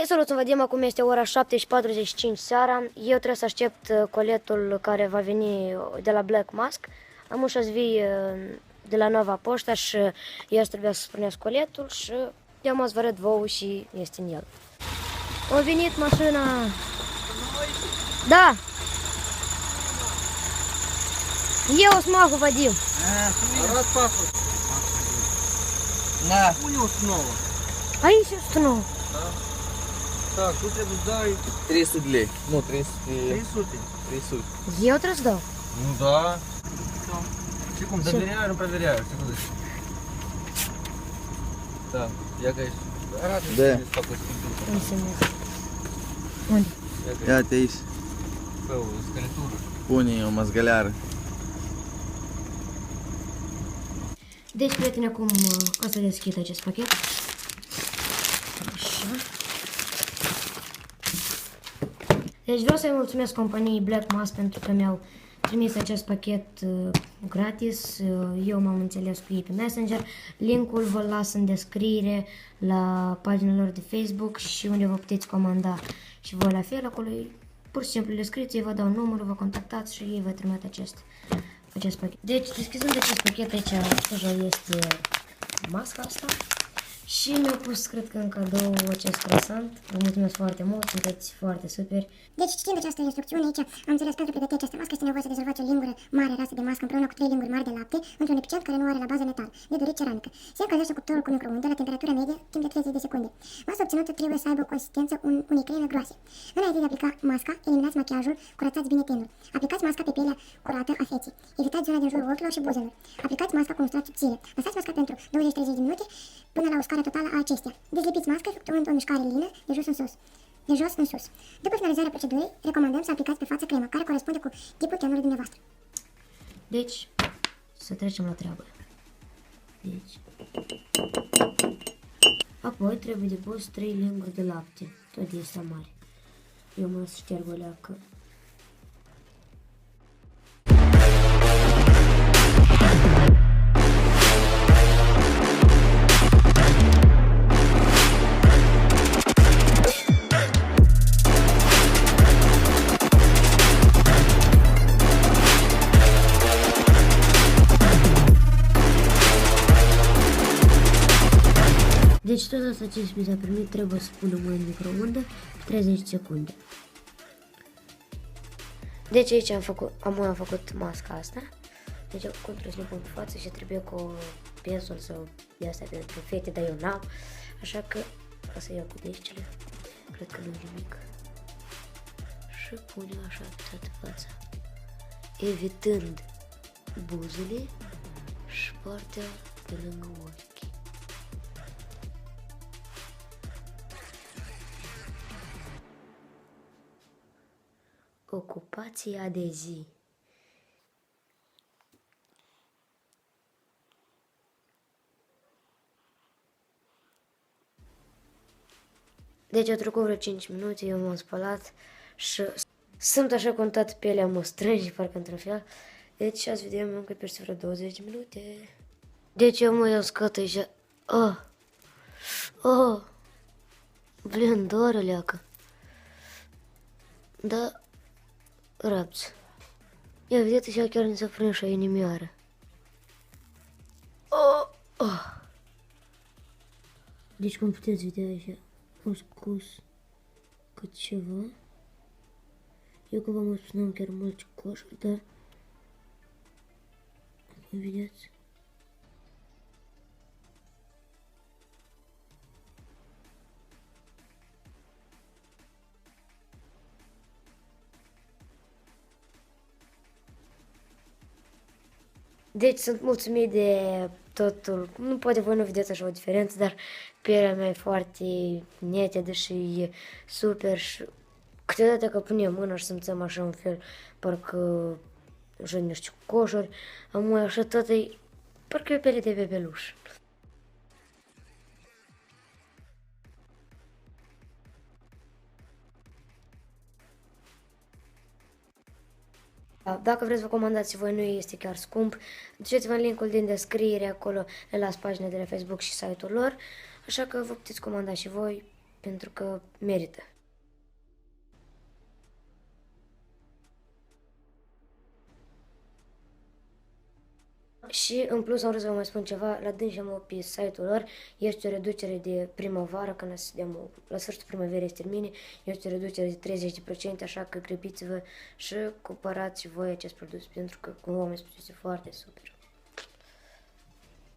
Salut, să vedem, acum este ora 7:45 seara. Eu trebuie să aștept coletul care va veni de la Black Mask. Am ușa vii de la Nova Poșta și eu trebuia să spuneți coletul și eu mă vă arăt vouă și este în el. A venit mașina. Da. Eu sunt Mahu Vadim. Arăt pasul. Da. Pune 109. Aici e 109. Da. Da, tu trebuie să dai 300 lei. Nu, 300. 300. 300. Eu trebuie să dau. Nu, da. Și cum, dăvereai, nu prevereai, știi cum zici? Da, ia că ești. Arată Da. ce fac o sculptură. Înseamnă. Unde? Ia-te aici. Pe o scălitură. Pune o măzgăleară. Deci, prieteni, acum o să deschid acest pachet. Așa. Deci vreau să-i mulțumesc companiei Black Mask pentru că mi-au trimis acest pachet gratis. Eu m-am înțeles cu ei pe Messenger. Linkul vă las în descriere la pagina lor de Facebook și unde vă puteți comanda și voi la fel. Acolo e pur și simplu le scrieți, ei vă dau numărul, vă contactați și ei vă trimit acest pachet. Deci, deschizând acest pachet, aici deja este masca asta. Și mi-au pus, cred că, în cadou acest croissant. Vă mulțumesc foarte mult, sunteți foarte super. Deci, citind această instrucțiune aici, am înțeles pentru pregăti această mască este nevoie să dezolvați o lingură mare rasă de mască împreună cu 3 linguri mari de lapte într-un recipient care nu are la bază metal, de dorit ceramică. Se încălzește cuptorul cu microunde la temperatură medie timp de 30 de secunde. Masa obținută trebuie să aibă o consistență unei creme groase. Înainte de a aplica masca, eliminați machiajul, curățați bine tenul. Aplicați masca pe pielea curată a feței. Evitați zona din jurul ochilor și buzelor. Aplicați masca cu un strat subțire. Lăsați masca pentru 20-30 de minute până la uscarea totală a acesteia. Dezlipiți masca efectuând o mișcare lină de jos în sus. De jos în sus. După finalizarea procedurii, recomandăm să aplicați pe față crema, care corespunde cu tipul tenului dumneavoastră. Deci, să trecem la treabă. Deci. Apoi trebuie depus 3 linguri de lapte. Tot este mare. Eu mă șterg o leacă. Deci tot asta ce mi s-a primit trebuie să punem în microundă 30 secunde. Deci aici am făcut masca asta. Deci acum trebuie să ne pun pe față și trebuie cu pensul sau de asta pentru fete, dar eu n-am. Așa că o să iau cu deștele. Cred că nu e nimic. Și punem așa pe toată fața. Evitând buzele și partea de lângă ochi. Ocupația de zi. Deci a trecut vreo 5 minute, eu m-am spălat și sunt așa cum toată pielea mă strânge, parcă într-un fel. Deci azi vedem încă peste vreo 20 de minute. Deci eu mă iau scătă aici. Blin, doare leacă. Da. Răbți. Ia vedeți așa chiar ne se prinde așa inimioară. Deci cum puteți vedea așa, am scos cât ceva. Eu că v-am spus, n-am chiar mulți coșuri, dar vedeți? Deci sunt mulțumit de totul. Nu poate voi nu vedeți așa o diferență, dar pielea mea e foarte netedă și e super și câteodată că punem mâna și simțăm așa un fel, parcă așa niște coșuri, am așa tot e, parcă e o piele de bebeluș. Dacă vreți să vă comandați voi, nu este chiar scump. Duceți-vă în linkul din descriere, acolo le las pagina de la Facebook și site-ul lor. Așa că vă puteți comanda și voi pentru că merită. Și în plus am vrut să vă mai spun ceva, la dânsă pe site-ul lor este o reducere de primăvară, când la sfârșitul primăverii se termine, este o reducere de 30%, așa că grăbiți-vă și cumpărați voi acest produs, pentru că, cum v-am spus, este foarte super.